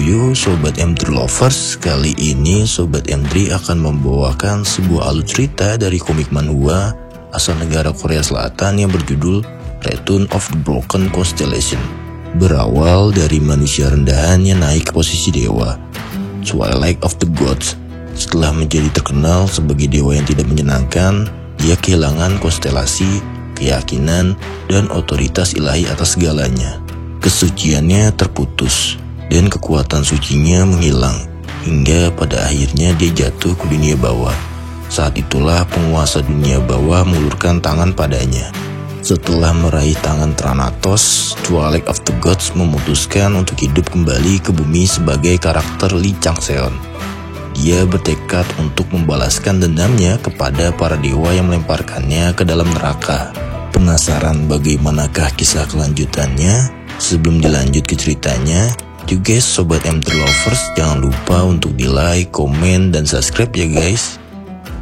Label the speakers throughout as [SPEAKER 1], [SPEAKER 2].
[SPEAKER 1] Yo Sobat M3 Lovers, kali ini Sobat M3 akan membawakan sebuah alur cerita dari komik manhwa asal negara Korea Selatan yang berjudul Return of the Broken Constellation. Berawal dari manusia rendahan yang naik ke posisi dewa, Twilight of the Gods. Setelah menjadi terkenal sebagai dewa yang tidak menyenangkan, dia kehilangan konstelasi, keyakinan, dan otoritas ilahi atas segalanya. Kesuciannya terputus dan kekuatan sucinya menghilang, hingga pada akhirnya dia jatuh ke dunia bawah. Saat itulah penguasa dunia bawah mengulurkan tangan padanya. Setelah meraih tangan Thanatos, Twilight of the Gods memutuskan untuk hidup kembali ke bumi sebagai karakter Lee Chang-seon. Dia bertekad untuk membalaskan dendamnya kepada para dewa yang melemparkannya ke dalam neraka. Penasaran bagaimanakah kisah kelanjutannya? Sebelum dilanjut ke ceritanya, juga Sobat M3 Lovers, jangan lupa untuk di like, komen, dan subscribe ya guys.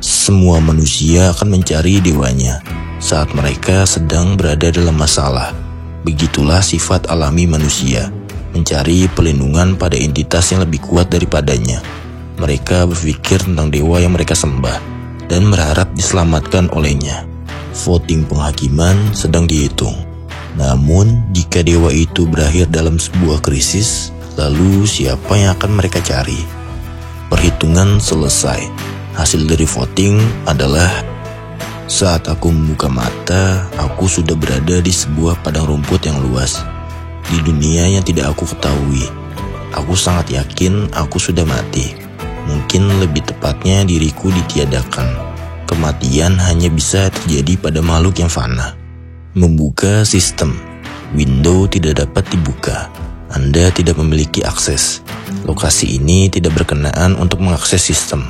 [SPEAKER 1] Semua manusia akan mencari dewanya saat mereka sedang berada dalam masalah. Begitulah sifat alami manusia, mencari pelindungan pada entitas yang lebih kuat daripadanya. Mereka berpikir tentang dewa yang mereka sembah dan berharap diselamatkan olehnya. Voting penghakiman sedang dihitung. Namun, jika dewa itu berakhir dalam sebuah krisis, lalu siapa yang akan mereka cari? Perhitungan selesai. Hasil dari voting adalah saat aku membuka mata, aku sudah berada di sebuah padang rumput yang luas, di dunia yang tidak aku ketahui. Aku sangat yakin aku sudah mati. Mungkin lebih tepatnya diriku ditiadakan. Kematian hanya bisa terjadi pada makhluk yang fana. Membuka sistem. Window tidak dapat dibuka. Anda tidak memiliki akses. Lokasi ini tidak berkenaan untuk mengakses sistem.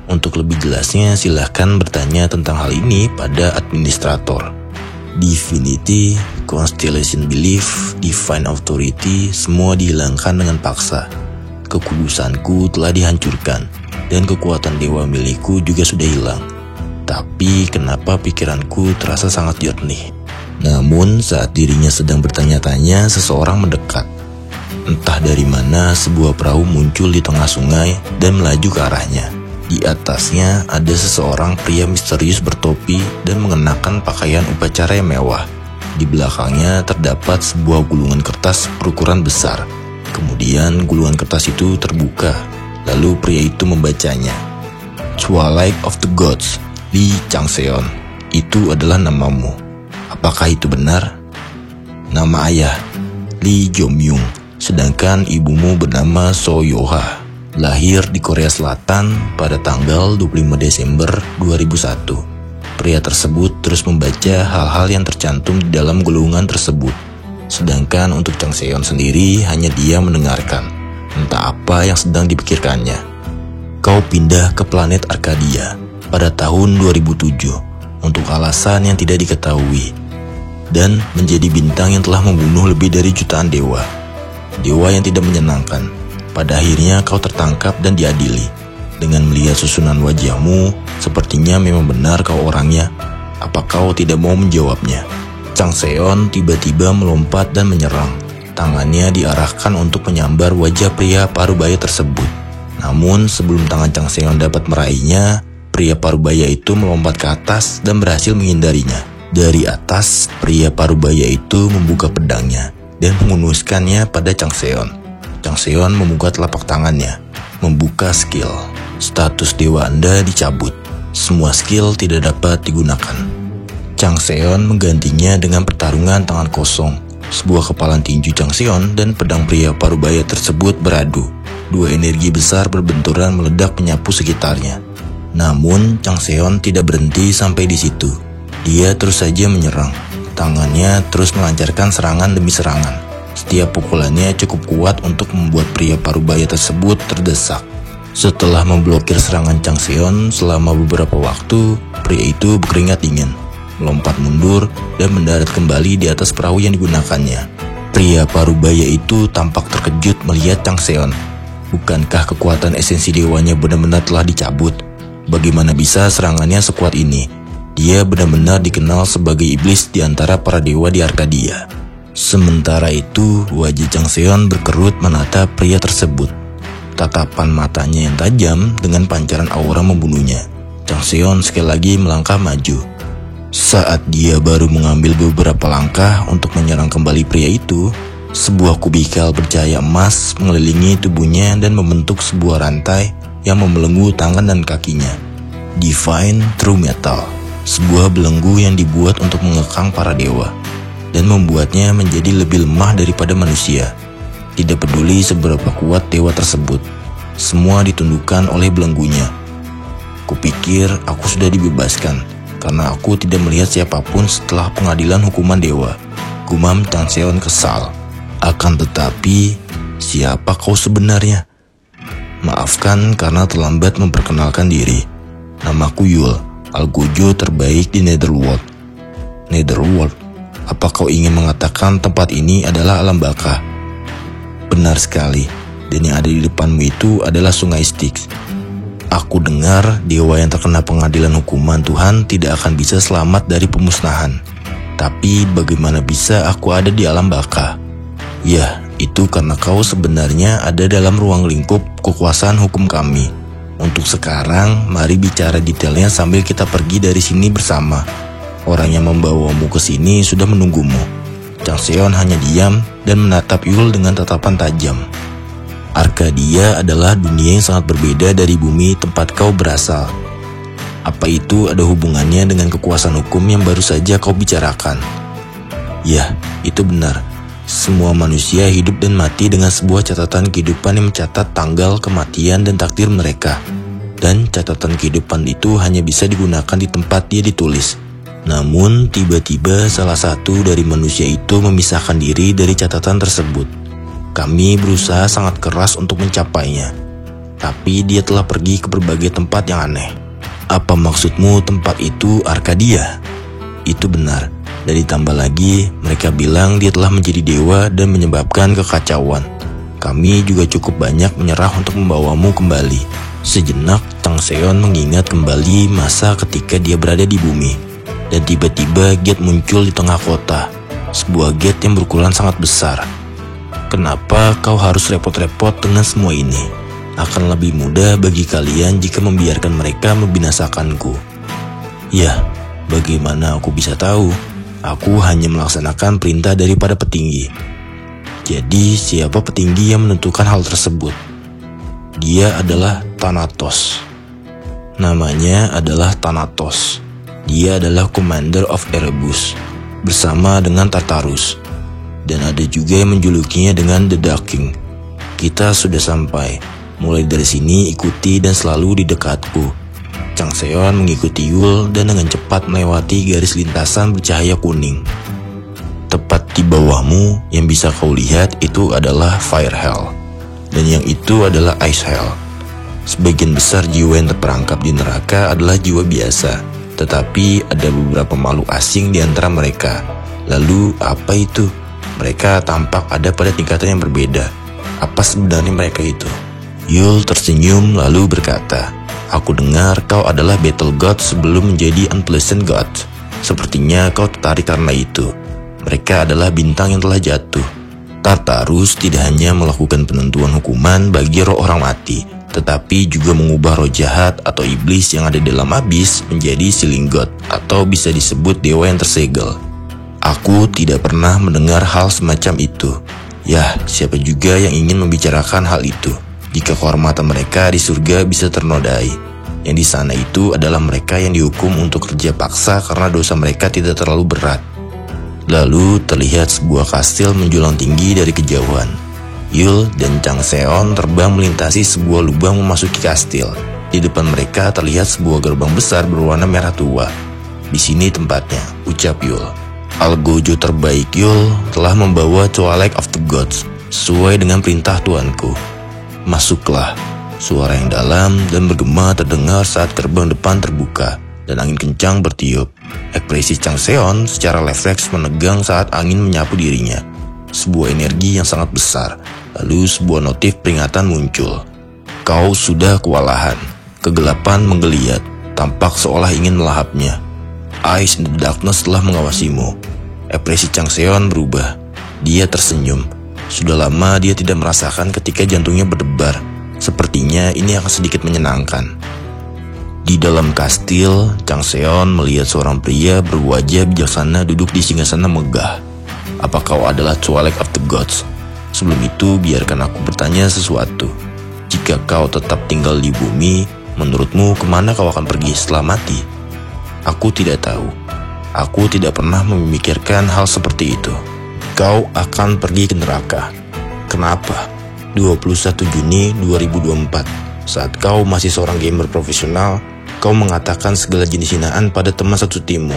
[SPEAKER 1] Untuk lebih jelasnya, silahkan bertanya tentang hal ini pada administrator. Divinity, Constellation Belief, Divine Authority, semua dihilangkan dengan paksa. Kekudusanku telah dihancurkan, dan kekuatan dewa milikku juga sudah hilang. Tapi kenapa pikiranku terasa sangat jernih? Namun saat dirinya sedang bertanya-tanya, seseorang mendekat. Entah dari mana sebuah perahu muncul di tengah sungai dan melaju ke arahnya. Di atasnya ada seseorang pria misterius bertopi dan mengenakan pakaian upacara yang mewah. Di belakangnya terdapat sebuah gulungan kertas berukuran besar. Kemudian gulungan kertas itu terbuka. Lalu pria itu membacanya. Twilight of the Gods, Lee Chang-seon. Itu adalah namamu. Apakah itu benar? Nama ayah, Lee Jong-myung. Sedangkan ibumu bernama So Yo-ha. Lahir di Korea Selatan pada tanggal 25 Desember 2001. Pria tersebut terus membaca hal-hal yang tercantum di dalam gulungan tersebut. Sedangkan untuk Chang-seon sendiri hanya dia mendengarkan. Entah apa yang sedang dipikirkannya. Kau pindah ke planet Arcadia pada tahun 2007 untuk alasan yang tidak diketahui. Dan menjadi bintang yang telah membunuh lebih dari jutaan dewa. Dewa yang tidak menyenangkan. Pada akhirnya kau tertangkap dan diadili. Dengan melihat susunan wajahmu, sepertinya memang benar kau orangnya. Apa kau tidak mau menjawabnya? Chang-seon tiba-tiba melompat dan menyerang. Tangannya diarahkan untuk menyambar wajah pria parubaya tersebut. Namun sebelum tangan Chang-seon dapat meraihnya, pria parubaya itu melompat ke atas dan berhasil menghindarinya. Dari atas, pria parubaya itu membuka pedangnya dan menghunuskannya pada Chang-seon. Chang-seon membuka telapak tangannya, membuka skill. Status dewa Anda dicabut. Semua skill tidak dapat digunakan. Chang-seon menggantinya dengan pertarungan tangan kosong. Sebuah kepalan tinju Chang-seon dan pedang pria parubaya tersebut beradu. Dua energi besar berbenturan meledak menyapu sekitarnya. Namun Chang-seon tidak berhenti sampai di situ. Dia terus saja menyerang. Tangannya terus melancarkan serangan demi serangan. Setiap pukulannya cukup kuat untuk membuat pria parubaya tersebut terdesak. Setelah memblokir serangan Chang-seon selama beberapa waktu, pria itu berkeringat dingin, melompat mundur dan mendarat kembali di atas perahu yang digunakannya. Pria parubaya itu tampak terkejut melihat Chang Seon. Bukankah kekuatan esensi dewanya benar-benar telah dicabut? Bagaimana bisa serangannya sekuat ini? Dia benar-benar dikenal sebagai iblis di antara para dewa di Arkadia. Sementara itu, wajah Chang Seon berkerut menatap pria tersebut. Tatapan matanya yang tajam dengan pancaran aura membunuhnya. Chang Seon sekali lagi melangkah maju. Saat dia baru mengambil beberapa langkah untuk menyerang kembali pria itu, sebuah kubikal bercahaya emas mengelilingi tubuhnya dan membentuk sebuah rantai yang membelenggu tangan dan kakinya. Divine True Metal, sebuah belenggu yang dibuat untuk mengekang para dewa dan membuatnya menjadi lebih lemah daripada manusia. Tidak peduli seberapa kuat dewa tersebut, semua ditundukkan oleh belenggunya. Kupikir aku sudah dibebaskan karena aku tidak melihat siapapun setelah pengadilan hukuman dewa, gumam Chang Seon kesal. Akan tetapi, siapa kau sebenarnya? Maafkan karena terlambat memperkenalkan diri. Namaku Yul, Algojo terbaik di Netherworld. Netherworld? Apa kau ingin mengatakan tempat ini adalah alam baka? Benar sekali, dan yang ada di depanmu itu adalah sungai Styx. Aku dengar dewa yang terkena pengadilan hukuman Tuhan tidak akan bisa selamat dari pemusnahan. Tapi bagaimana bisa aku ada di alam baka? Ya, itu karena kau sebenarnya ada dalam ruang lingkup kekuasaan hukum kami. Untuk sekarang, mari bicara detailnya sambil kita pergi dari sini bersama. Orang yang membawamu ke sini sudah menunggumu. Chang Seon hanya diam dan menatap Yul dengan tatapan tajam. Arkadia adalah dunia yang sangat berbeda dari bumi tempat kau berasal. Apa itu ada hubungannya dengan kekuasaan hukum yang baru saja kau bicarakan? Ya, itu benar. Semua manusia hidup dan mati dengan sebuah catatan kehidupan yang mencatat tanggal kematian dan takdir mereka. Dan catatan kehidupan itu hanya bisa digunakan di tempat dia ditulis. Namun, tiba-tiba salah satu dari manusia itu memisahkan diri dari catatan tersebut. Kami berusaha sangat keras untuk mencapainya, tapi dia telah pergi ke berbagai tempat yang aneh. Apa maksudmu tempat itu Arkadia? Itu benar, dan ditambah lagi mereka bilang dia telah menjadi dewa dan menyebabkan kekacauan. Kami juga cukup banyak menyerah untuk membawamu kembali. Sejenak Chang Seon mengingat kembali masa ketika dia berada di bumi. Dan tiba-tiba gate muncul di tengah kota, sebuah gate yang berukuran sangat besar. Kenapa kau harus repot-repot dengan semua ini? Akan lebih mudah bagi kalian jika membiarkan mereka membinasakanku. Ya, bagaimana aku bisa tahu? Aku hanya melaksanakan perintah daripada petinggi. Jadi, siapa petinggi yang menentukan hal tersebut? Dia adalah Thanatos. Namanya adalah Thanatos. Dia adalah Commander of Erebus bersama dengan Tartarus. Dan ada juga yang menjulukinya dengan The Dark King. Kita sudah sampai. Mulai dari sini ikuti dan selalu di dekatku. Chang Seon mengikuti Yul dan dengan cepat melewati garis lintasan bercahaya kuning. Tepat di bawahmu yang bisa kau lihat itu adalah Fire Hell. Dan yang itu adalah Ice Hell. Sebagian besar jiwa yang terperangkap di neraka adalah jiwa biasa. Tetapi ada beberapa makhluk asing di antara mereka. Lalu apa itu? Mereka tampak ada pada tingkatan yang berbeda. Apa sebenarnya mereka itu? Yul tersenyum lalu berkata, "Aku dengar kau adalah Battle God sebelum menjadi Unpleasant God. Sepertinya kau tertarik karena itu. Mereka adalah bintang yang telah jatuh. Tartarus tidak hanya melakukan penentuan hukuman bagi roh orang mati, tetapi juga mengubah roh jahat atau iblis yang ada dalam abis menjadi Sealing God, atau bisa disebut dewa yang tersegel. Aku tidak pernah mendengar hal semacam itu. Ya, siapa juga yang ingin membicarakan hal itu? Jika kehormatan mereka di surga bisa ternodai. Yang di sana itu adalah mereka yang dihukum untuk kerja paksa karena dosa mereka tidak terlalu berat." Lalu terlihat sebuah kastil menjulang tinggi dari kejauhan. Yul dan Chang Seon terbang melintasi sebuah lubang memasuki kastil. Di depan mereka terlihat sebuah gerbang besar berwarna merah tua. "Di sini tempatnya," ucap Yul. "Algojo terbaik Yul telah membawa Twilight of the Gods sesuai dengan perintah tuanku. Masuklah." Suara yang dalam dan bergema terdengar saat gerbang depan terbuka dan angin kencang bertiup. Ekspresi Chang Seon secara refleks menegang saat angin menyapu dirinya. sebuah energi yang sangat besar. Lalu sebuah notif peringatan muncul. Kau sudah kewalahan. Kegelapan menggeliat, tampak seolah ingin melahapnya. Eyes in the darkness telah mengawasimu. Ekspresi Chang Seon berubah. Dia tersenyum. Sudah lama dia tidak merasakan ketika jantungnya berdebar. Sepertinya ini akan sedikit menyenangkan. Di dalam kastil, Chang Seon melihat seorang pria berwajah bijaksana duduk di singgasana megah. Apa kau adalah Twilight of the Gods? Sebelum itu, biarkan aku bertanya sesuatu. Jika kau tetap tinggal di bumi, menurutmu kemana kau akan pergi setelah mati? Aku tidak tahu. Aku tidak pernah memikirkan hal seperti itu. Kau akan pergi ke neraka. Kenapa? 21 Juni 2024. Saat kau masih seorang gamer profesional, kau mengatakan segala jenis hinaan pada teman satu timmu.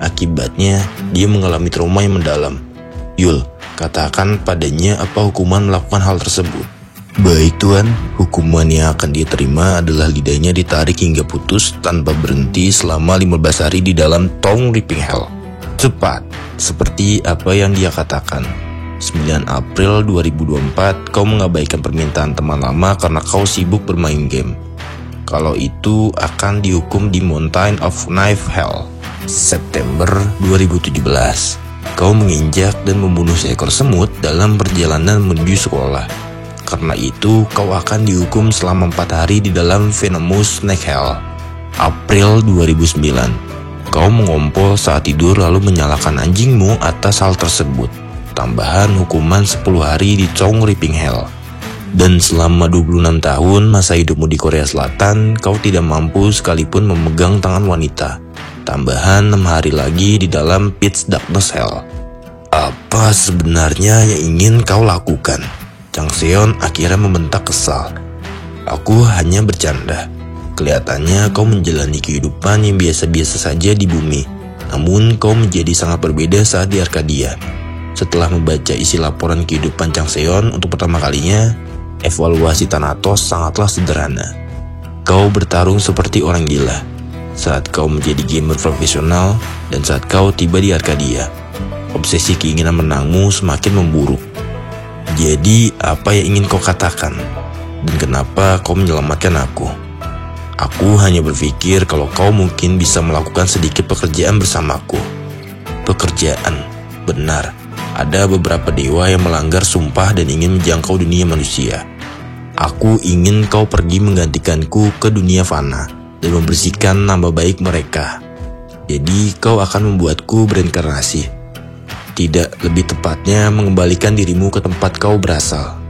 [SPEAKER 1] Akibatnya, dia mengalami trauma yang mendalam. Yul, katakan padanya apa hukuman melakukan hal tersebut. Baik Tuan, hukuman yang akan dia terima adalah lidahnya ditarik hingga putus tanpa berhenti selama 15 hari di dalam Tongue Ripping Hell. Cepat, seperti apa yang dia katakan. 9 April 2024, kau mengabaikan permintaan teman lama karena kau sibuk bermain game. Kalau itu akan dihukum di Mountain of Knife Hell. September 2017, kau menginjak dan membunuh seekor semut dalam perjalanan menuju sekolah. Karena itu, kau akan dihukum selama 4 hari di dalam Venomous Snake Hell. April 2009, kau mengompol saat tidur lalu menyalakan anjingmu atas hal tersebut. Tambahan hukuman 10 hari di Tongue Ripping Hell. Dan selama 26 tahun masa hidupmu di Korea Selatan, kau tidak mampu sekalipun memegang tangan wanita. Tambahan 6 hari lagi di dalam Pitch Darkness Hell. Apa sebenarnya yang ingin kau lakukan? Chang Seon akhirnya membentak kesal. Aku hanya bercanda. Kelihatannya kau menjalani kehidupan yang biasa-biasa saja di bumi. Namun kau menjadi sangat berbeda saat di Arkadia. Setelah membaca isi laporan kehidupan Chang Seon untuk pertama kalinya, evaluasi Thanatos sangatlah sederhana. Kau bertarung seperti orang gila saat kau menjadi gamer profesional dan saat kau tiba di Arkadia. Obsesi keinginan menangmu semakin memburuk. Jadi, apa yang ingin kau katakan? Dan kenapa kau menyelamatkan aku? Aku hanya berpikir kalau kau mungkin bisa melakukan sedikit pekerjaan bersamaku. Pekerjaan, benar. Ada beberapa dewa yang melanggar sumpah dan ingin menjangkau dunia manusia. Aku ingin kau pergi menggantikanku ke dunia fana dan membersihkan nama baik mereka. Jadi kau akan membuatku berinkarnasi. Tidak, lebih tepatnya mengembalikan dirimu ke tempat kau berasal.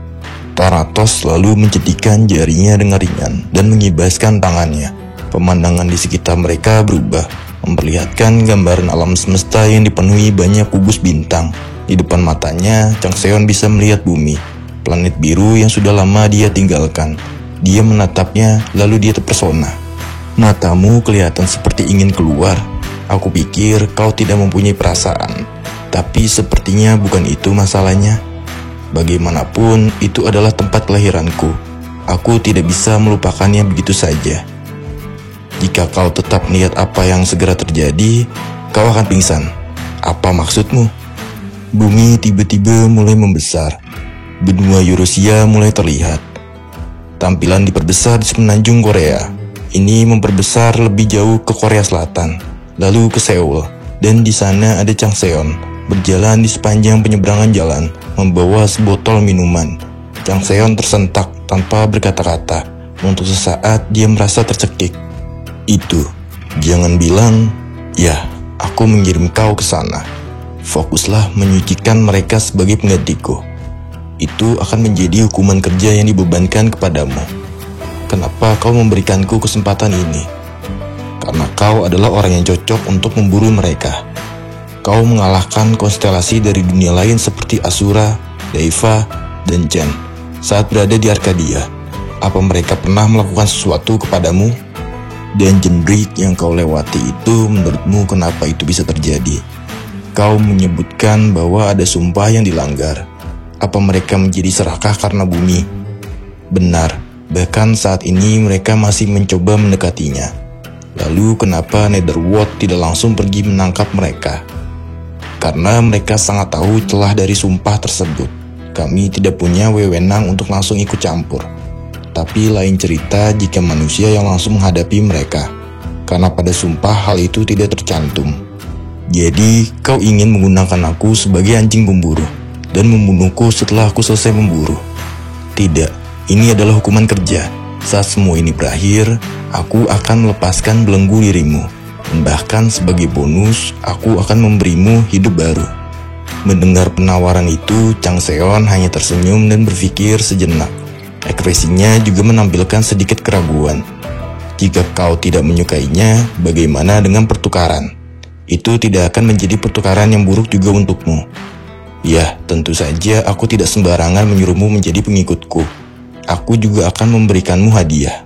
[SPEAKER 1] Thanatos lalu menjentikan jarinya dengan ringan dan mengibaskan tangannya. Pemandangan di sekitar mereka berubah, memperlihatkan gambaran alam semesta yang dipenuhi banyak kubus bintang. Di depan matanya, Chang Seon bisa melihat bumi, planet biru yang sudah lama dia tinggalkan. Dia menatapnya, lalu dia terpesona. Matamu kelihatan seperti ingin keluar. Aku pikir kau tidak mempunyai perasaan. Tapi sepertinya bukan itu masalahnya. Bagaimanapun, itu adalah tempat kelahiranku. Aku tidak bisa melupakannya begitu saja. Jika kau tetap melihat apa yang segera terjadi, kau akan pingsan. Apa maksudmu? Bumi tiba-tiba mulai membesar. Benua Eurasia mulai terlihat. Tampilan diperbesar di semenanjung Korea. Ini memperbesar lebih jauh ke Korea Selatan, lalu ke Seoul. Dan di sana ada Chang Seon berjalan di sepanjang penyeberangan jalan, membawa sebotol minuman. Chang Seon tersentak tanpa berkata-kata. Untuk sesaat dia merasa tercekik. Itu, jangan bilang, ya, aku mengirim kau ke sana. Fokuslah menyucikan mereka sebagai penggantiku. Itu akan menjadi hukuman kerja yang dibebankan kepadamu. Kenapa kau memberikanku kesempatan ini? Karena kau adalah orang yang cocok untuk memburu mereka. Kau mengalahkan konstelasi dari dunia lain seperti Asura, Daiva, dan Chen saat berada di Arkadia. Apa mereka pernah melakukan sesuatu kepadamu? Dan jenrik yang kau lewati itu, menurutmu kenapa itu bisa terjadi? Kau menyebutkan bahwa ada sumpah yang dilanggar. Apa mereka menjadi serakah karena bumi? Benar, bahkan saat ini mereka masih mencoba mendekatinya. Lalu kenapa Netherworld tidak langsung pergi menangkap mereka? Karena mereka sangat tahu celah dari sumpah tersebut. Kami tidak punya wewenang untuk langsung ikut campur. Tapi lain cerita jika manusia yang langsung menghadapi mereka. Karena pada sumpah hal itu tidak tercantum. Jadi kau ingin menggunakan aku sebagai anjing pemburu dan membunuhku setelah aku selesai memburu. Tidak, ini adalah hukuman kerja. Saat semua ini berakhir, aku akan melepaskan belenggu dirimu. Dan bahkan sebagai bonus, aku akan memberimu hidup baru. Mendengar penawaran itu, Chang Seon hanya tersenyum dan berpikir sejenak. Ekspresinya juga menampilkan sedikit keraguan. Jika kau tidak menyukainya, bagaimana dengan pertukaran? Itu tidak akan menjadi pertukaran yang buruk juga untukmu. Ya, tentu saja aku tidak sembarangan menyuruhmu menjadi pengikutku. Aku juga akan memberikanmu hadiah.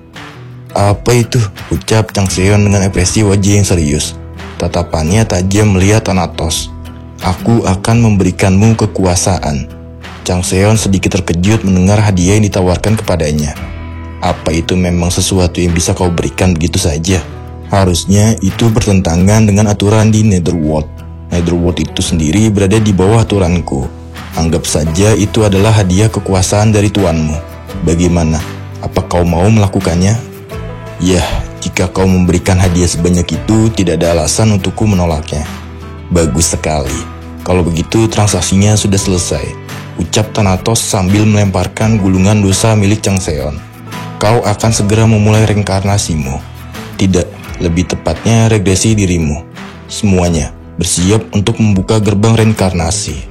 [SPEAKER 1] Apa itu? Ucap Chang Seon dengan ekspresi wajah yang serius. Tatapannya tajam melihat Thanatos. Aku akan memberikanmu kekuasaan. Chang Seon sedikit terkejut mendengar hadiah yang ditawarkan kepadanya. Apa itu memang sesuatu yang bisa kau berikan begitu saja? Harusnya itu bertentangan dengan aturan di Netherworld. Netherworld itu sendiri berada di bawah aturanku. Anggap saja itu adalah hadiah kekuasaan dari tuanmu. Bagaimana? Apa kau mau melakukannya? Yah, jika kau memberikan hadiah sebanyak itu, tidak ada alasan untukku menolaknya. Bagus sekali. Kalau begitu transaksinya sudah selesai, ucap Thanatos sambil melemparkan gulungan dosa milik Chang Seon. Kau akan segera memulai reinkarnasimu. Tidak, lebih tepatnya regresi dirimu. Semuanya bersiap untuk membuka gerbang reinkarnasi.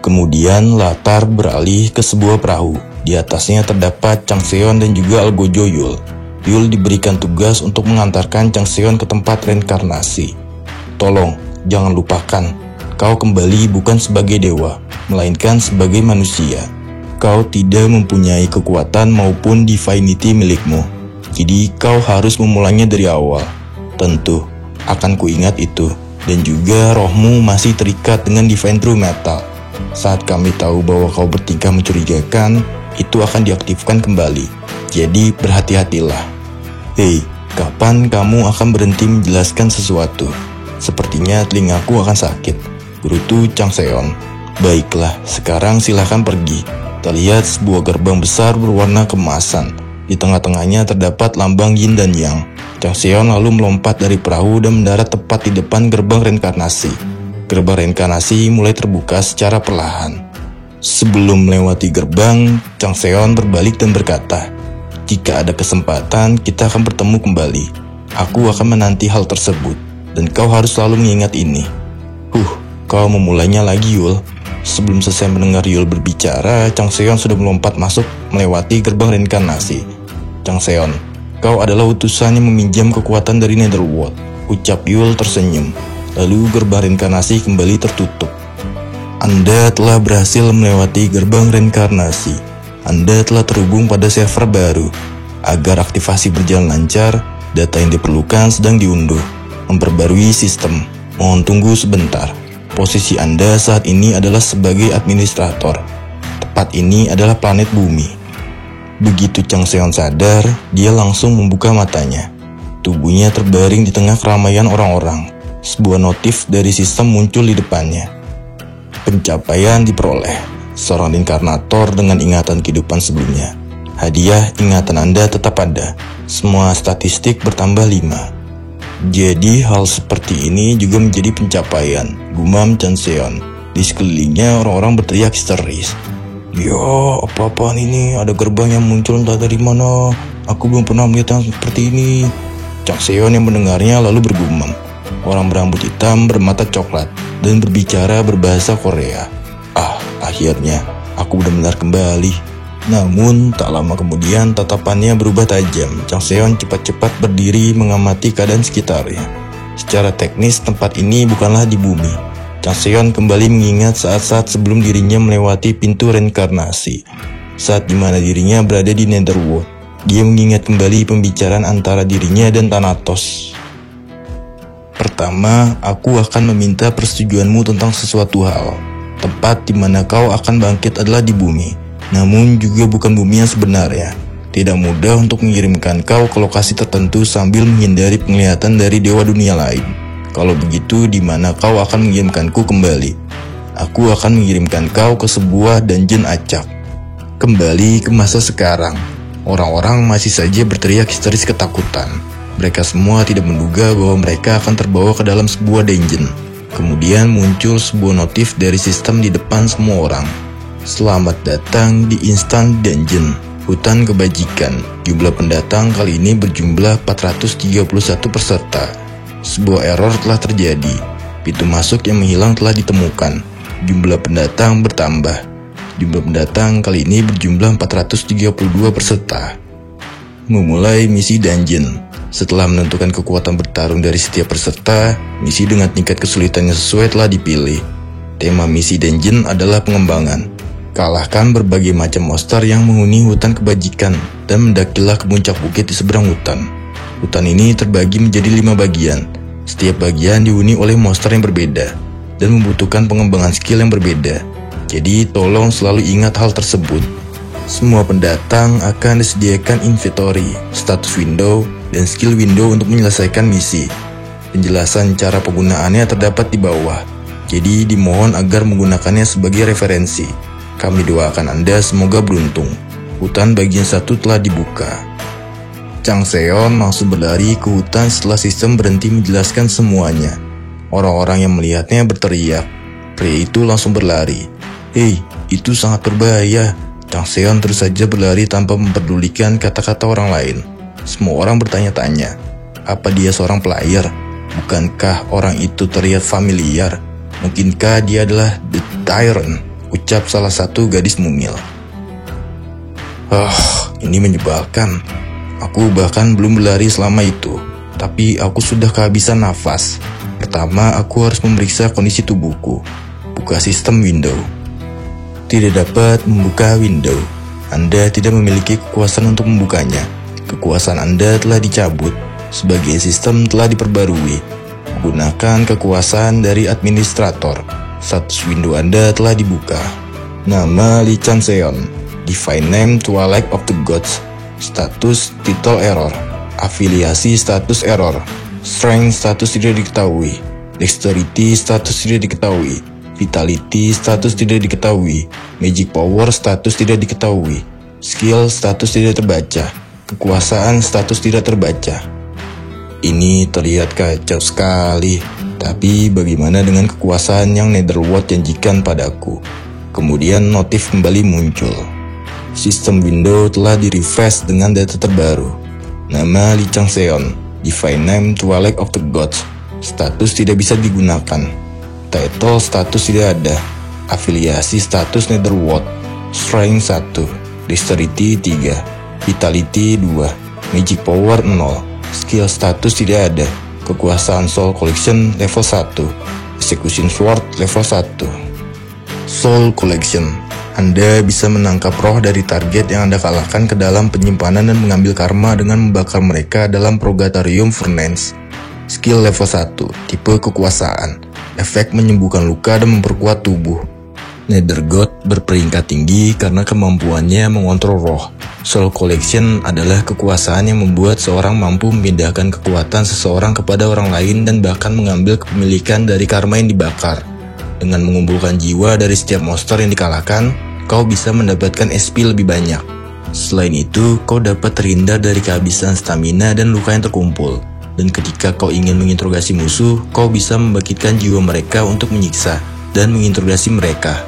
[SPEAKER 1] Kemudian latar beralih ke sebuah perahu. Di atasnya terdapat Chang Seon dan juga Algojo Yul. Yul diberikan tugas untuk mengantarkan Chang Seon ke tempat reinkarnasi. Tolong, jangan lupakan, kau kembali bukan sebagai dewa, melainkan sebagai manusia. Kau tidak mempunyai kekuatan maupun divinity milikmu. Jadi kau harus memulainya dari awal. Tentu, akan kuingat itu. Dan juga rohmu masih terikat dengan Divine True Metal. Saat kami tahu bahwa kau bertingkah mencurigakan, itu akan diaktifkan kembali. Jadi berhati-hatilah. Hei, kapan kamu akan berhenti menjelaskan sesuatu? Sepertinya telingaku akan sakit. Gerutu Chang Seon. Baiklah, sekarang silahkan pergi. Terlihat sebuah gerbang besar berwarna keemasan. Di tengah-tengahnya terdapat lambang Yin dan Yang. Chang Seon lalu melompat dari perahu dan mendarat tepat di depan gerbang reinkarnasi. Gerbang reinkarnasi mulai terbuka secara perlahan. Sebelum melewati gerbang, Chang Seon berbalik dan berkata, jika ada kesempatan, kita akan bertemu kembali. Aku akan menanti hal tersebut, dan kau harus selalu mengingat ini. Kau memulainya lagi, Yul. Sebelum selesai mendengar Yul berbicara, Chang Seon sudah melompat masuk melewati gerbang reinkarnasi. Chang Seon, kau adalah utusan yang meminjam kekuatan dari Netherworld, ucap Yul tersenyum. Lalu gerbang reinkarnasi kembali tertutup. Anda telah berhasil melewati gerbang reinkarnasi. Anda telah terhubung pada server baru. Agar aktivasi berjalan lancar, data yang diperlukan sedang diunduh. Memperbarui sistem. Mohon tunggu sebentar. Posisi Anda saat ini adalah sebagai administrator. Tempat ini adalah planet bumi. Begitu Chang Seon sadar, dia langsung membuka matanya. Tubuhnya terbaring di tengah keramaian orang-orang. Sebuah notif dari sistem muncul di depannya. Pencapaian diperoleh. Seorang inkarnator dengan ingatan kehidupan sebelumnya. Hadiah ingatan Anda tetap ada. Semua statistik bertambah 5. Jadi hal seperti ini juga menjadi pencapaian, gumam Chang Seon. Di sekelilingnya orang-orang berteriak histeris. Ya, apa-apaan ini? Ada gerbang yang muncul entah dari mana. Aku belum pernah melihat yang seperti ini. Chang Seon yang mendengarnya lalu bergumam. Orang berambut hitam bermata coklat dan berbicara berbahasa Korea. Akhirnya, aku benar-benar kembali. Namun, tak lama kemudian tatapannya berubah tajam. Chang Seon cepat-cepat berdiri mengamati keadaan sekitarnya. Secara teknis, tempat ini bukanlah di bumi. Chang Seon kembali mengingat saat-saat sebelum dirinya melewati pintu reinkarnasi. Saat dimana dirinya berada di Netherworld. Dia mengingat kembali pembicaraan antara dirinya dan Thanatos. Pertama, aku akan meminta persetujuanmu tentang sesuatu hal. Tempat di mana kau akan bangkit adalah di bumi, namun juga bukan bumi yang sebenarnya. Tidak mudah untuk mengirimkan kau ke lokasi tertentu sambil menghindari penglihatan dari dewa dunia lain. Kalau begitu, di mana kau akan mengirimkanku kembali? Aku akan mengirimkan kau ke sebuah dungeon acak. Kembali ke masa sekarang. Orang-orang masih saja berteriak histeris ketakutan. Mereka semua tidak menduga bahwa mereka akan terbawa ke dalam sebuah dungeon. Kemudian muncul sebuah notif dari sistem di depan semua orang. Selamat datang di Instant Dungeon, hutan kebajikan. Jumlah pendatang kali ini berjumlah 431 peserta. Sebuah error telah terjadi. Pintu masuk yang menghilang telah ditemukan. Jumlah pendatang bertambah. Jumlah pendatang kali ini berjumlah 432 peserta. Memulai misi dungeon. Setelah menentukan kekuatan bertarung dari setiap peserta, misi dengan tingkat kesulitannya sesuai telah dipilih. Tema misi dungeon adalah pengembangan. Kalahkan berbagai macam monster yang menghuni hutan kebajikan dan mendakilah ke puncak bukit di seberang hutan. Hutan ini terbagi menjadi 5 bagian. Setiap bagian dihuni oleh monster yang berbeda dan membutuhkan pengembangan skill yang berbeda. Jadi tolong selalu ingat hal tersebut. Semua pendatang akan disediakan inventory, status window, dan skill window untuk menyelesaikan misi. Penjelasan cara penggunaannya terdapat di bawah. Jadi dimohon agar menggunakannya sebagai referensi. Kami doakan Anda semoga beruntung. Hutan bagian 1 telah dibuka. Chang Seon langsung berlari ke hutan setelah sistem berhenti menjelaskan semuanya. Orang-orang yang melihatnya berteriak. Pria itu langsung berlari. Hei, itu sangat berbahaya. Chang Seon terus saja berlari tanpa memperdulikan kata-kata orang lain. Semua orang bertanya-tanya, apa dia seorang player? Bukankah orang itu terlihat familiar? Mungkinkah dia adalah The Tyrant? Ucap salah satu gadis mumil. Ini menyebalkan. Aku bahkan belum berlari selama itu, tapi aku sudah kehabisan nafas. Pertama, aku harus memeriksa kondisi tubuhku. Buka sistem window. Tidak dapat membuka window. Anda tidak memiliki kekuasaan untuk membukanya. Kekuasaan Anda telah dicabut. Sebagian sistem telah diperbarui. Gunakan kekuasaan dari administrator. Status window Anda telah dibuka. Nama Lee Chan Seon. Divine name Twilight of the Gods. Status title error. Afiliasi status error. Strength status tidak diketahui. Dexterity status tidak diketahui. Vitality status tidak diketahui. Magic power status tidak diketahui. Skill status tidak terbaca. Kekuasaan status tidak terbaca. Ini terlihat kacau sekali. Tapi bagaimana dengan kekuasaan yang Netherworld janjikan padaku? Kemudian notif kembali muncul. Sistem window telah di-refresh dengan data terbaru. Nama Lee Chang Seon. Divine name Twilight of the Gods. Status tidak bisa digunakan. Title status tidak ada. Afiliasi status Netherworld. Strength 1. Dexterity 3. Vitality 2. Magic power 0. Skill status tidak ada. Kekuasaan Soul Collection level 1. Execution Sword level 1. Soul Collection. Anda bisa menangkap roh dari target yang Anda kalahkan ke dalam penyimpanan dan mengambil karma dengan membakar mereka dalam Purgatorium Furnace. Skill level 1, tipe kekuasaan. Efek menyembuhkan luka dan memperkuat tubuh. Nether God berperingkat tinggi karena kemampuannya mengontrol roh. Soul Collection adalah kekuasaan yang membuat seorang mampu memindahkan kekuatan seseorang kepada orang lain dan bahkan mengambil kepemilikan dari karma yang dibakar. Dengan mengumpulkan jiwa dari setiap monster yang dikalahkan, kau bisa mendapatkan SP lebih banyak. Selain itu, kau dapat terhindar dari kehabisan stamina dan luka yang terkumpul. Dan ketika kau ingin menginterogasi musuh, kau bisa membangkitkan jiwa mereka untuk menyiksa dan menginterogasi mereka.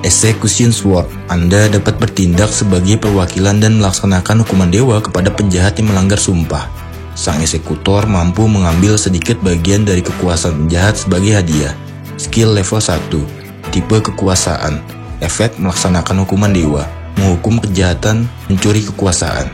[SPEAKER 1] Execution Sword. Anda dapat bertindak sebagai perwakilan dan melaksanakan hukuman dewa kepada penjahat yang melanggar sumpah. Sang eksekutor mampu mengambil sedikit bagian dari kekuasaan penjahat sebagai hadiah. Skill level 1. Tipe kekuasaan. Efek melaksanakan hukuman dewa. Menghukum kejahatan, mencuri kekuasaan.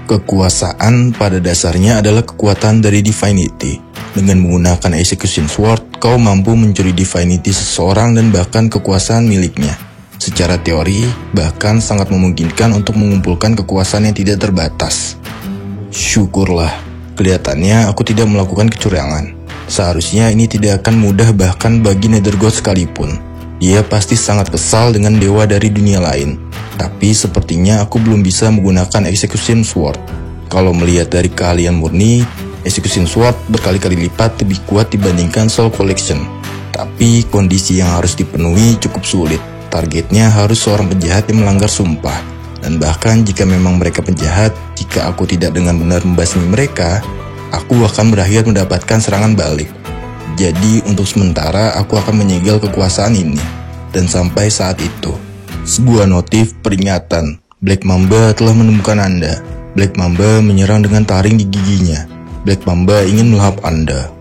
[SPEAKER 1] Kekuasaan pada dasarnya adalah kekuatan dari Divinity. Dengan menggunakan Execution Sword, kau mampu mencuri Divinity seseorang dan bahkan kekuasaan miliknya. Secara teori, bahkan sangat memungkinkan untuk mengumpulkan kekuasaan yang tidak terbatas. Syukurlah, kelihatannya aku tidak melakukan kecurangan. Seharusnya ini tidak akan mudah bahkan bagi Nether God sekalipun. Dia pasti sangat kesal dengan dewa dari dunia lain. Tapi sepertinya aku belum bisa menggunakan Execution Sword. Kalau melihat dari keahlian murni, Execution Sword berkali-kali lipat lebih kuat dibandingkan Soul Collection. Tapi kondisi yang harus dipenuhi cukup sulit. Targetnya harus seorang penjahat yang melanggar sumpah. Dan bahkan jika memang mereka penjahat, jika aku tidak dengan benar membasmi mereka, aku akan berakhir mendapatkan serangan balik. Jadi untuk sementara aku akan menyegel kekuasaan ini. Dan sampai saat itu, sebuah notif peringatan. Black Mamba telah menemukan Anda. Black Mamba menyerang dengan taring di giginya. Black Mamba ingin melahap Anda.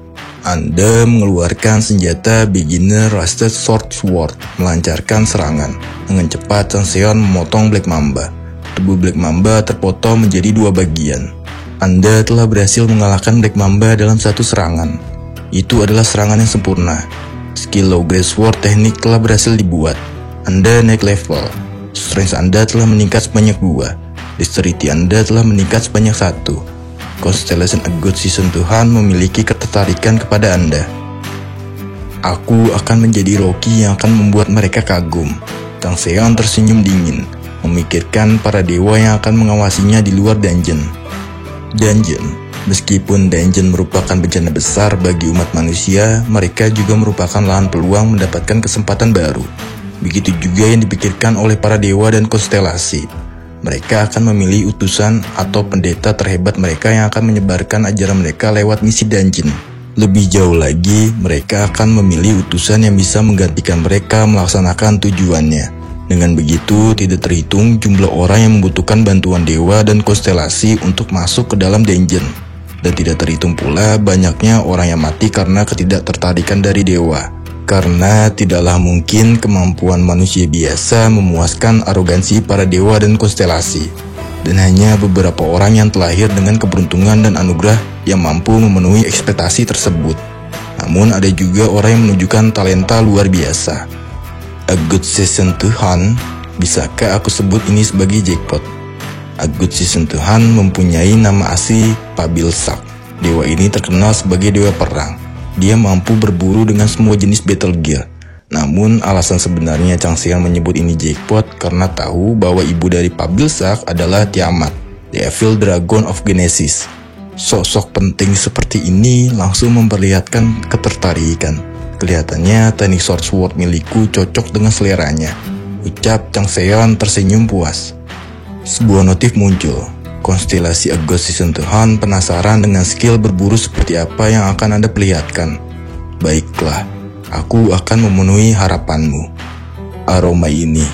[SPEAKER 1] Anda mengeluarkan senjata Beginner Rusted Sword, melancarkan serangan. Dengan cepat, Chang Seon memotong Black Mamba. Tubuh Black Mamba terpotong menjadi 2 bagian. Anda telah berhasil mengalahkan Black Mamba dalam satu serangan. Itu adalah serangan yang sempurna. Skill Low Grade Sword teknik telah berhasil dibuat. Anda naik level. Strength Anda telah meningkat sebanyak 2. Dexterity Anda telah meningkat sebanyak 1. Constellation A God Season Tuhan memiliki ketertarikan kepada Anda. Aku akan menjadi Rocky yang akan membuat mereka kagum. Chang Seon tersenyum dingin, memikirkan para dewa yang akan mengawasinya di luar dungeon. Meskipun dungeon merupakan bencana besar bagi umat manusia, mereka juga merupakan lahan peluang mendapatkan kesempatan baru. Begitu juga yang dipikirkan oleh para dewa dan konstelasi. Mereka akan memilih utusan atau pendeta terhebat mereka yang akan menyebarkan ajaran mereka lewat misi dungeon. Lebih jauh lagi, mereka akan memilih utusan yang bisa menggantikan mereka melaksanakan tujuannya. Dengan begitu, tidak terhitung jumlah orang yang membutuhkan bantuan dewa dan konstelasi untuk masuk ke dalam dungeon. Dan tidak terhitung pula banyaknya orang yang mati karena ketidaktertarikan dari dewa. Karena tidaklah mungkin kemampuan manusia biasa memuaskan arogansi para dewa dan konstelasi. Dan hanya beberapa orang yang terlahir dengan keberuntungan dan anugerah yang mampu memenuhi ekspektasi tersebut. Namun ada juga orang yang menunjukkan talenta luar biasa. A Good Season Tuhan, bisakah aku sebut ini sebagai jackpot? A Good Season Tuhan mempunyai nama asli Pabilsak. Dewa ini terkenal sebagai dewa perang. Dia mampu berburu dengan semua jenis battle gear. Namun alasan sebenarnya Chang Seon menyebut ini jackpot karena tahu bahwa ibu dari Pabilsak adalah Tiamat, the Evil Dragon of Genesis. Sosok penting seperti ini langsung memperlihatkan ketertarikan. Kelihatannya teknik sword milikku cocok dengan seleranya, ucap Chang Seon tersenyum puas. Sebuah notif muncul. Konstelasi A God Season Tuhan penasaran dengan skill berburu seperti apa yang akan Anda perlihatkan. Baiklah, aku akan memenuhi harapanmu. Aroma ini,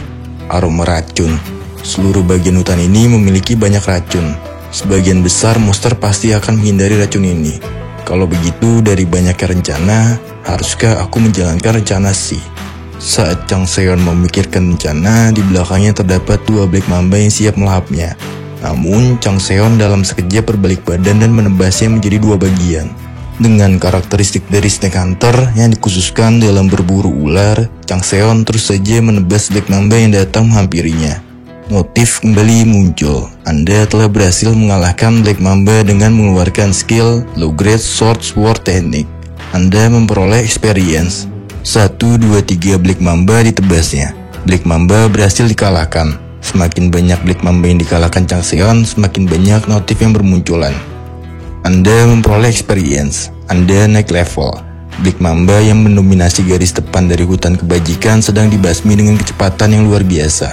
[SPEAKER 1] aroma racun. Seluruh bagian hutan ini memiliki banyak racun. Sebagian besar monster pasti akan menghindari racun ini. Kalau begitu, dari banyaknya rencana, haruskah aku menjalankan rencana C? Saat Chang Seon memikirkan rencana, di belakangnya terdapat 2 Black Mamba yang siap melahapnya. Namun, Chang Seon dalam sekejap berbalik badan dan menebasnya menjadi 2 bagian. Dengan karakteristik dari Snake Hunter yang dikhususkan dalam berburu ular, Chang Seon terus saja menebas Black Mamba yang datang menghampirinya. Notif kembali muncul. Anda telah berhasil mengalahkan Black Mamba dengan mengeluarkan skill Low Grade Sword Technique. Anda memperoleh experience. 1, 2, 3 Black Mamba ditebasnya. Black Mamba berhasil dikalahkan. Semakin banyak Black Mamba yang dikalahkan Chang Seon, semakin banyak notif yang bermunculan. Anda memperoleh experience. Anda naik level. Black Mamba yang mendominasi garis depan dari hutan kebajikan sedang dibasmi dengan kecepatan yang luar biasa.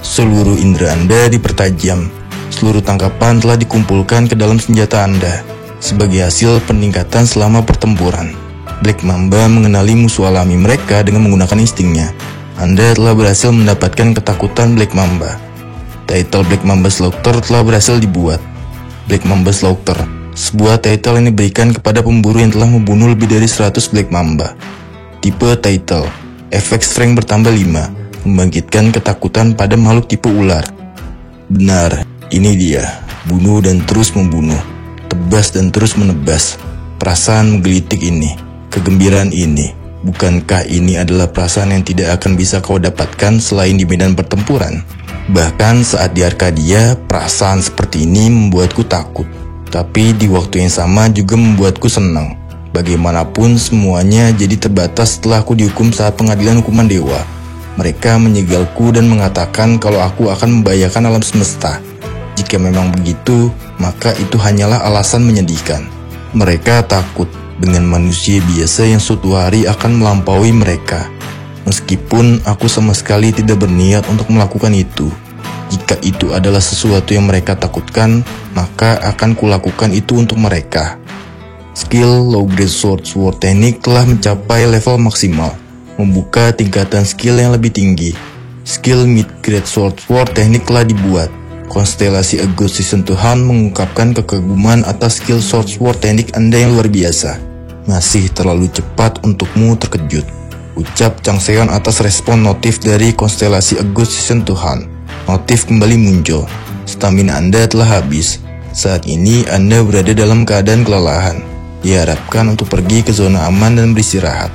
[SPEAKER 1] Seluruh indera Anda dipertajam. Seluruh tangkapan telah dikumpulkan ke dalam senjata Anda. Sebagai hasil peningkatan selama pertempuran, Black Mamba mengenali musuh alami mereka dengan menggunakan instingnya. Anda telah berhasil mendapatkan ketakutan Black Mamba. Title Black Mamba Slaughter telah berhasil dibuat. Black Mamba Slaughter, sebuah title yang diberikan kepada pemburu yang telah membunuh lebih dari 100 Black Mamba. Tipe title, efek strength bertambah 5, membangkitkan ketakutan pada makhluk tipe ular. Benar, ini dia, bunuh dan terus membunuh, tebas dan terus menebas. Perasaan menggelitik ini, kegembiraan ini. Bukankah ini adalah perasaan yang tidak akan bisa kau dapatkan selain di medan pertempuran? Bahkan saat di Arkadia, perasaan seperti ini membuatku takut. Tapi di waktu yang sama juga membuatku senang. Bagaimanapun semuanya jadi terbatas setelah aku dihukum saat pengadilan hukuman dewa. Mereka menyegalku dan mengatakan kalau aku akan membahayakan alam semesta. Jika memang begitu, maka itu hanyalah alasan menyedihkan. Mereka takut dengan manusia biasa yang suatu hari akan melampaui mereka. Meskipun aku sama sekali tidak berniat untuk melakukan itu. Jika itu adalah sesuatu yang mereka takutkan, maka akan kulakukan itu untuk mereka. Skill Low Grade Sword Technique telah mencapai level maksimal, membuka tingkatan skill yang lebih tinggi. Skill Mid Grade Sword Technique telah dibuat. Konstelasi A Ghost Season Tuhan mengungkapkan kekaguman atas skill Sword Technique Anda yang luar biasa. Masih terlalu cepat untukmu terkejut, ucap Chang Seon atas respon notif dari konstelasi A Ghost Season Tuhan. Notif kembali muncul. Stamina Anda telah habis. Saat ini Anda berada dalam keadaan kelelahan. Diharapkan untuk pergi ke zona aman dan beristirahat.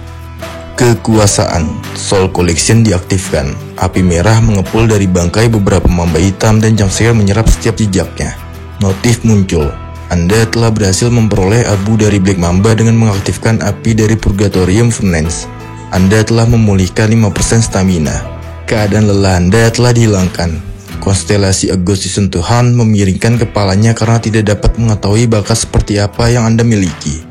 [SPEAKER 1] Kekuasaan Soul Collection diaktifkan. Api merah mengepul dari bangkai beberapa mamba hitam dan Chang Seon menyerap setiap jejaknya. Notif muncul. Anda telah berhasil memperoleh abu dari Black Mamba dengan mengaktifkan api dari Purgatorium Furnace. Anda telah memulihkan 5% stamina. Keadaan lelah Anda telah dihilangkan. Konstelasi A Ghost Season Tuhan memiringkan kepalanya karena tidak dapat mengetahui bakat seperti apa yang Anda miliki.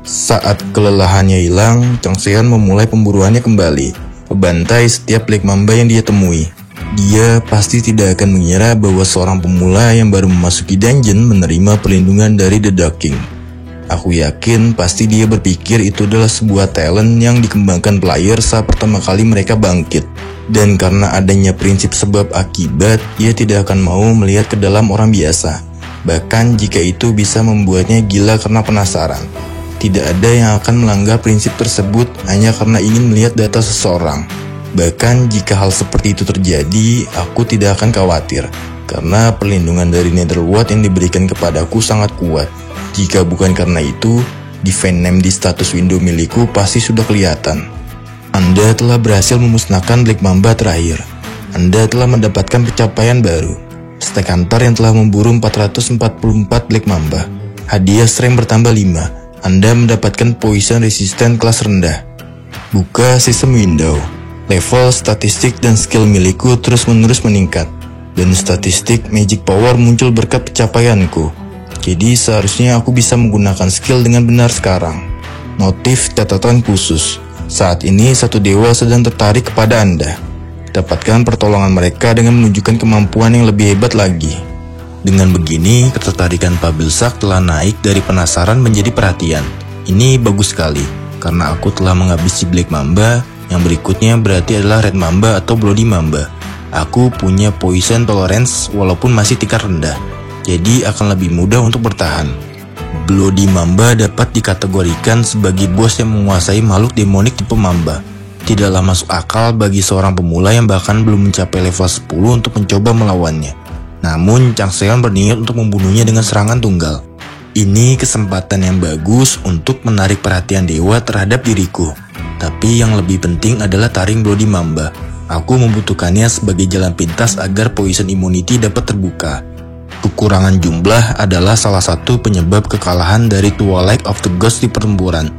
[SPEAKER 1] Saat kelelahannya hilang, Chang Seon memulai pemburuannya kembali, membantai setiap Black Mamba yang dia temui. Dia pasti tidak akan mengira bahwa seorang pemula yang baru memasuki dungeon menerima perlindungan dari The Dark King. Aku yakin pasti dia berpikir itu adalah sebuah talent yang dikembangkan player saat pertama kali mereka bangkit. Dan karena adanya prinsip sebab akibat, ia tidak akan mau melihat ke dalam orang biasa. Bahkan jika itu bisa membuatnya gila karena penasaran. Tidak ada yang akan melanggar prinsip tersebut hanya karena ingin melihat data seseorang. Bahkan jika hal seperti itu terjadi, aku tidak akan khawatir. Karena perlindungan dari Netherworld yang diberikan kepadaku sangat kuat. Jika bukan karena itu, defense name di status window milikku pasti sudah kelihatan. Anda telah berhasil memusnahkan Black Mamba terakhir. Anda telah mendapatkan pencapaian baru. Stack Hunter yang telah memburu 444 Black Mamba. Hadiah strength bertambah 5. Anda mendapatkan poison resistant kelas rendah. Buka sistem window. Level statistik dan skill milikku terus-menerus meningkat. Dan statistik magic power muncul berkat pencapaianku. Jadi seharusnya aku bisa menggunakan skill dengan benar sekarang. Notif catatan khusus. Saat ini satu dewa sedang tertarik kepada Anda. Dapatkan pertolongan mereka dengan menunjukkan kemampuan yang lebih hebat lagi. Dengan begini, ketertarikan Pabilsak telah naik dari penasaran menjadi perhatian. Ini bagus sekali, karena aku telah menghabisi Black Mamba. Yang berikutnya berarti adalah Red Mamba atau Bloody Mamba. Aku punya poison tolerance walaupun masih tingkat rendah, jadi akan lebih mudah untuk bertahan. Bloody Mamba dapat dikategorikan sebagai bos yang menguasai makhluk demonik tipe Mamba. Tidaklah masuk akal bagi seorang pemula yang bahkan belum mencapai level 10 untuk mencoba melawannya. Namun Chang Seon berniat untuk membunuhnya dengan serangan tunggal. Ini kesempatan yang bagus untuk menarik perhatian dewa terhadap diriku. Tapi yang lebih penting adalah taring Bloody Mamba. Aku membutuhkannya sebagai jalan pintas agar poison immunity dapat terbuka. Kekurangan jumlah adalah salah satu penyebab kekalahan dari Twilight of the Gods di pertempuran.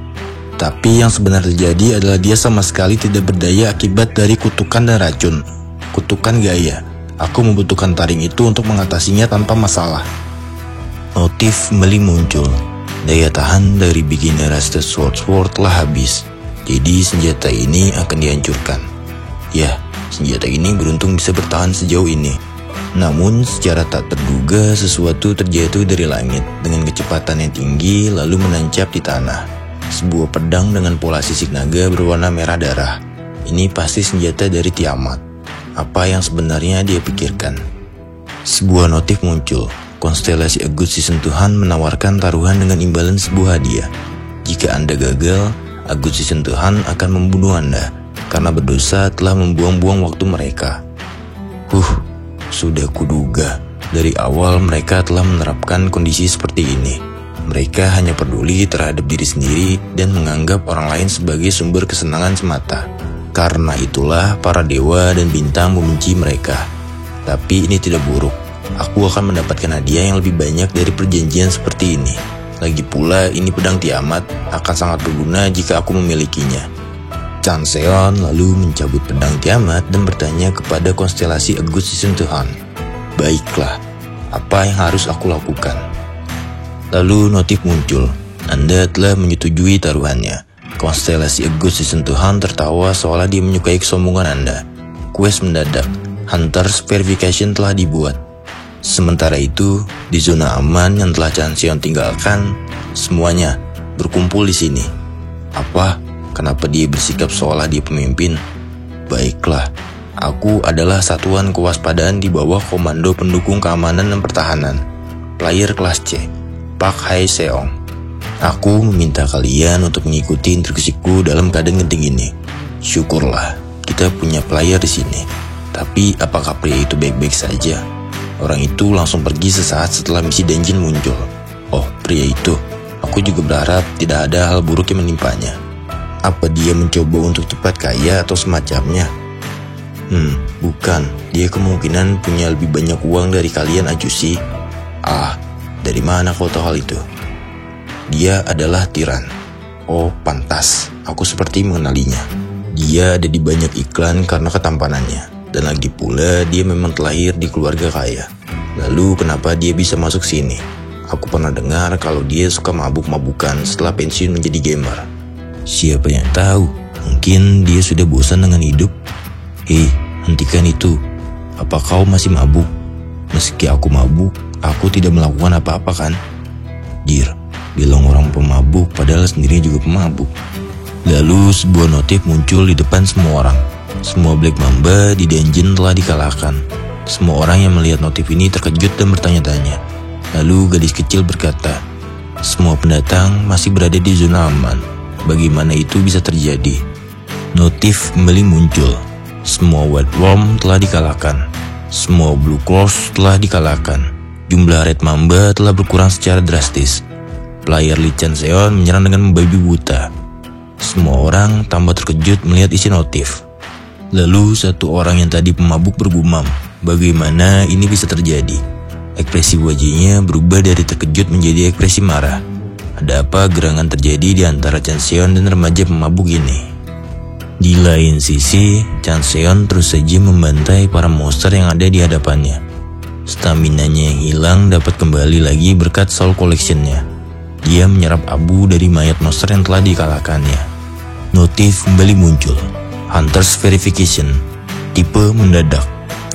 [SPEAKER 1] Tapi yang sebenarnya terjadi adalah dia sama sekali tidak berdaya akibat dari kutukan dan racun. Kutukan gaya. Aku membutuhkan taring itu untuk mengatasinya tanpa masalah. Notif kembali muncul. Daya tahan dari beginner Rusted Sword telah habis. Jadi senjata ini akan dihancurkan. Ya, senjata ini beruntung bisa bertahan sejauh ini. Namun secara tak terduga sesuatu terjatuh dari langit dengan kecepatan yang tinggi lalu menancap di tanah. Sebuah pedang dengan pola sisik naga berwarna merah darah. Ini pasti senjata dari Tiamat. Apa yang sebenarnya dia pikirkan? Sebuah notif muncul. Konstelasi A Ghost Season Tuhan menawarkan taruhan dengan imbalan sebuah hadiah. Jika Anda gagal, A Ghost Season Tuhan akan membunuh Anda karena berdosa telah membuang-buang waktu mereka. Sudah kuduga, dari awal mereka telah menerapkan kondisi seperti ini. Mereka hanya peduli terhadap diri sendiri dan menganggap orang lain sebagai sumber kesenangan semata. Karena itulah para dewa dan bintang membenci mereka. Tapi ini tidak buruk. Aku akan mendapatkan hadiah yang lebih banyak dari perjanjian seperti ini. Lagi pula ini pedang Tiamat akan sangat berguna jika aku memilikinya. Chang Seon lalu mencabut pedang Tiamat dan bertanya kepada konstelasi A Ghost Season Tuhan. Baiklah, apa yang harus aku lakukan? Lalu notif muncul. Anda telah menyetujui taruhannya. Konstelasi Agus disentuhan tertawa seolah dia menyukai kesombongan Anda. Quest mendadak. Hunters Verification telah dibuat. Sementara itu, di zona aman yang telah Chanseon tinggalkan, semuanya berkumpul di sini. Apa? Kenapa dia bersikap seolah dia pemimpin? Baiklah, aku adalah satuan kewaspadaan di bawah Komando Pendukung Keamanan dan Pertahanan. Player kelas C, Park Hae Seong. Aku meminta kalian untuk mengikuti instruksiku dalam keadaan genting ini. Syukurlah, kita punya player di sini. Tapi apakah pria itu baik-baik saja? Orang itu langsung pergi sesaat setelah misi dungeon muncul. Oh, pria itu. Aku juga berharap tidak ada hal buruk yang menimpanya. Apa dia mencoba untuk cepat kaya atau semacamnya? Bukan. Dia kemungkinan punya lebih banyak uang dari kalian, Ajusi. Ah, dari mana kau tahu hal itu? Dia adalah tiran. Oh, pantas. Aku seperti mengenalinya. Dia ada di banyak iklan karena ketampanannya. Dan lagi pula dia memang terlahir di keluarga kaya. Lalu kenapa dia bisa masuk sini? Aku pernah dengar kalau dia suka mabuk-mabukan setelah pensiun menjadi gamer. Siapa yang tahu? Mungkin dia sudah bosan dengan hidup. Hei, hentikan itu. Apa kau masih mabuk? Meski aku mabuk, aku tidak melakukan apa-apa kan? Dir, bilang orang pemabuk padahal sendiri juga pemabuk. Lalu sebuah notif muncul di depan semua orang. Semua Black Mamba di dungeon telah dikalahkan. Semua orang yang melihat notif ini terkejut dan bertanya-tanya. Lalu gadis kecil berkata, semua pendatang masih berada di zona aman. Bagaimana itu bisa terjadi? Notif kembali muncul. Semua White Worm telah dikalahkan. Semua Blue Cross telah dikalahkan. Jumlah Red Mamba telah berkurang secara drastis. Player Lee Chanseon menyerang dengan membabi buta. Semua orang tambah terkejut melihat isi notif. Lalu satu orang yang tadi pemabuk bergumam, bagaimana ini bisa terjadi? Ekspresi wajahnya berubah dari terkejut menjadi ekspresi marah. Ada apa gerangan terjadi di antara Chanseon dan remaja pemabuk ini? Di lain sisi, Chanseon terus saja membantai para monster yang ada di hadapannya. Staminanya yang hilang dapat kembali lagi berkat Soul Collection-nya. Dia menyerap abu dari mayat monster yang telah dikalahkannya. Notif kembali muncul. Hunters Verification. Tipe mendadak.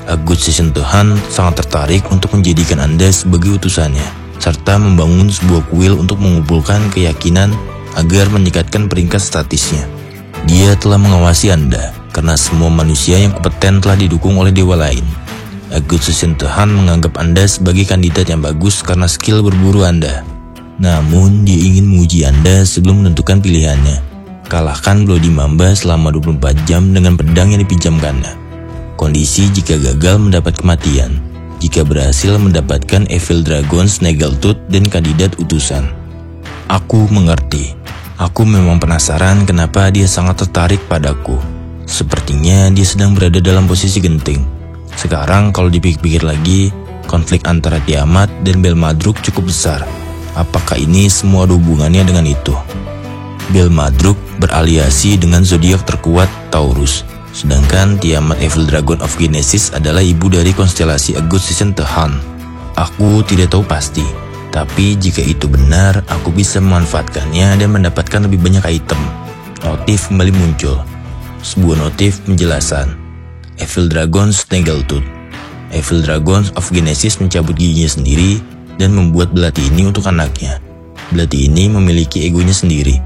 [SPEAKER 1] Agus Sesentuhan sangat tertarik untuk menjadikan Anda sebagai utusannya, serta membangun sebuah kuil untuk mengumpulkan keyakinan agar meningkatkan peringkat statusnya. Dia telah mengawasi Anda, karena semua manusia yang kompeten telah didukung oleh dewa lain. Agus Sesentuhan menganggap Anda sebagai kandidat yang bagus karena skill berburu Anda. Namun, dia ingin menguji Anda sebelum menentukan pilihannya. Kalahkan Bloody Mamba selama 24 jam dengan pedang yang dipinjamkannya. Kondisi jika gagal mendapat kematian, jika berhasil mendapatkan Evil Dragon Snaggletooth dan kandidat utusan. Aku mengerti. Aku memang penasaran kenapa dia sangat tertarik padaku. Sepertinya dia sedang berada dalam posisi genting. Sekarang kalau dipikir-pikir lagi, konflik antara Tiamat dan Belmadruk cukup besar. Apakah ini semua ada hubungannya dengan itu? Belmadruk beraliasi dengan zodiak terkuat Taurus. Sedangkan Tiamat Evil Dragon of Genesis adalah ibu dari konstelasi Agus Sesentuhan. Aku tidak tahu pasti, tapi jika itu benar, aku bisa memanfaatkannya dan mendapatkan lebih banyak item. Notif kembali muncul. Sebuah notif penjelasan. Evil Dragon Snaggletooth. Evil Dragons of Genesis mencabut giginya sendiri dan membuat belati ini untuk anaknya. Belati ini memiliki egonya sendiri.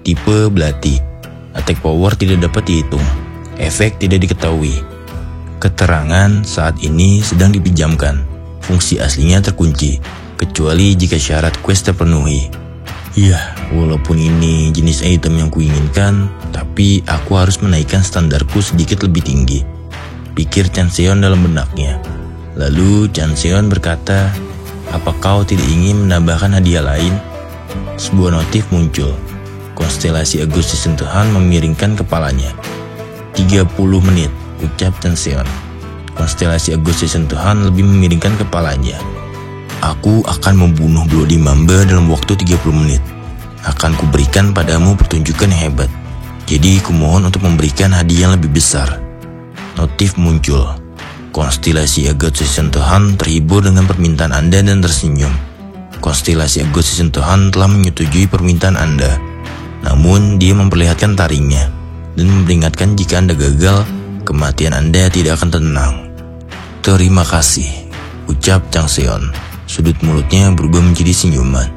[SPEAKER 1] Tipe belati. Attack power tidak dapat dihitung. Efek tidak diketahui. Keterangan saat ini sedang dipinjamkan. Fungsi aslinya terkunci, kecuali jika syarat quest terpenuhi. Ya, walaupun ini jenis item yang kuinginkan, tapi aku harus menaikkan standarku sedikit lebih tinggi, pikir Chanseon dalam benaknya. Lalu Chanseon berkata, apa kau tidak ingin menambahkan hadiah lain? Sebuah notif muncul. Konstelasi Agus Sesentuhan memiringkan kepalanya. 30 menit, ucap Chanseon. Konstelasi Agus Sesentuhan lebih memiringkan kepalanya. Aku akan membunuh Bloody Mamba dalam waktu 30 menit. Akan kuberikan padamu pertunjukan yang hebat. Jadi kumohon untuk memberikan hadiah yang lebih besar. Notif muncul. Konstelasi Agus Sesentuhan terhibur dengan permintaan Anda dan tersenyum. Konstelasi Agust Sesentuhan telah menyetujui permintaan Anda. Namun dia memperlihatkan taringnya dan memperingatkan jika Anda gagal, kematian Anda tidak akan tenang. Terima kasih, ucap Chang Seon. Sudut mulutnya berubah menjadi senyuman.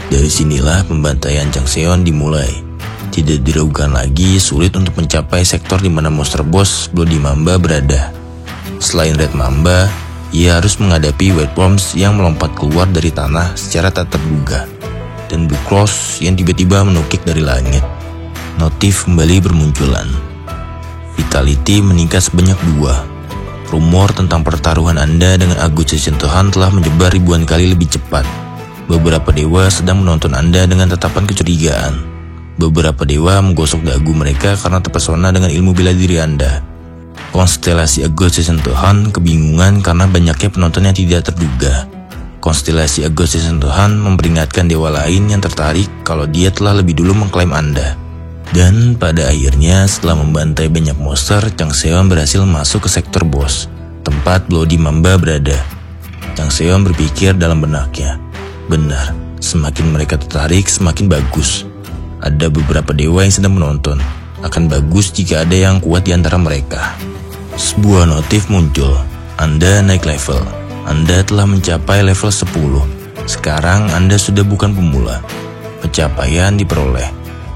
[SPEAKER 1] Dari sinilah pembantaian Chang Seon dimulai. Tidak diragukan lagi, sulit untuk mencapai sektor di mana monster boss Bloody Mamba berada. Selain Red Mamba, ia harus menghadapi White Worms yang melompat keluar dari tanah secara tak terduga, dan Blue Cross yang tiba-tiba menukik dari langit. Notif kembali bermunculan. Vitality meningkat sebanyak 2. Rumor tentang pertaruhan Anda dengan Agust Sesentuhan telah menyebar ribuan kali lebih cepat. Beberapa dewa sedang menonton Anda dengan tatapan kecurigaan. Beberapa dewa menggosok dagu mereka karena terpesona dengan ilmu bela diri Anda. Konstelasi Agust Sesentuhan kebingungan karena banyaknya penonton yang tidak terduga. Konstelasi Agust Sesentuhan memperingatkan dewa lain yang tertarik kalau dia telah lebih dulu mengklaim Anda. Dan pada akhirnya setelah membantai banyak monster, Chang Seon berhasil masuk ke sektor bos, tempat Bloody Mamba berada. Chang Seon berpikir dalam benaknya, benar, semakin mereka tertarik semakin bagus. Ada beberapa dewa yang sedang menonton. Akan bagus jika ada yang kuat di antara mereka. Sebuah notif muncul. Anda naik level. Anda telah mencapai level 10. Sekarang Anda sudah bukan pemula. Pencapaian diperoleh.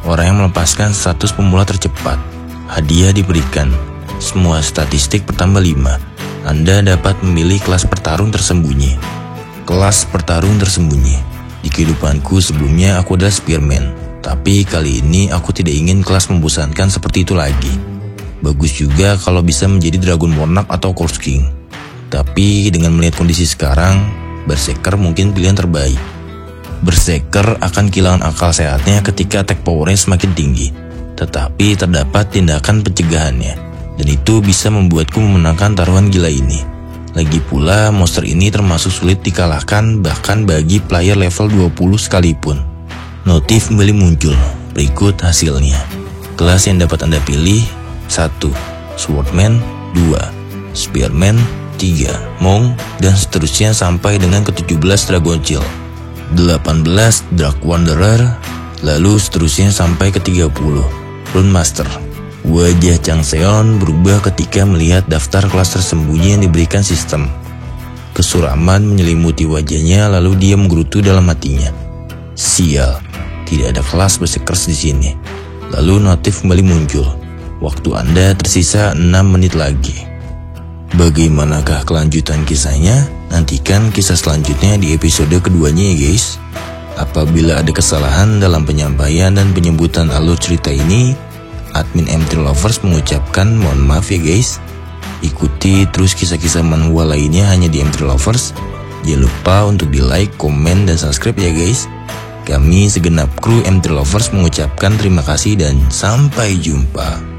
[SPEAKER 1] Orang yang melepaskan status pemula tercepat. Hadiah diberikan. Semua statistik bertambah 5. Anda dapat memilih kelas pertarung tersembunyi. Kelas pertarung tersembunyi. Di kehidupanku sebelumnya aku adalah Spearman. Tapi kali ini aku tidak ingin kelas membosankan seperti itu lagi. Bagus juga kalau bisa menjadi Dragon Monarch atau Curse King. Tapi dengan melihat kondisi sekarang, Berserker mungkin pilihan terbaik. Berserker akan kehilangan akal sehatnya ketika attack powernya semakin tinggi. Tetapi terdapat tindakan pencegahannya. Dan itu bisa membuatku memenangkan taruhan gila ini. Lagi pula monster ini termasuk sulit dikalahkan bahkan bagi player level 20 sekalipun. Notif kembali muncul. Berikut hasilnya. Kelas yang dapat Anda pilih: 1. Swordman, 2. Spearman, 3. Monk, dan seterusnya sampai dengan ke-17 Dragon Chill, 18 Dark Wanderer, lalu seterusnya sampai ke-30 Rune Master. Wajah Chang Seon berubah ketika melihat daftar kelas tersembunyi yang diberikan sistem. Kesuraman menyelimuti wajahnya lalu dia menggerutu dalam hatinya. Sial. Tidak ada kelas bersekers di sini. Lalu notif kembali muncul. Waktu Anda tersisa 6 menit lagi. Bagaimanakah kelanjutan kisahnya? Nantikan kisah selanjutnya di episode keduanya ya guys. Apabila ada kesalahan dalam penyampaian dan penyebutan alur cerita ini, admin M3 Lovers mengucapkan mohon maaf ya guys. Ikuti terus kisah-kisah manhwa lainnya hanya di M3 Lovers. Jangan lupa untuk di like, komen, dan subscribe ya guys. Kami segenap kru M3 Lovers mengucapkan terima kasih dan sampai jumpa.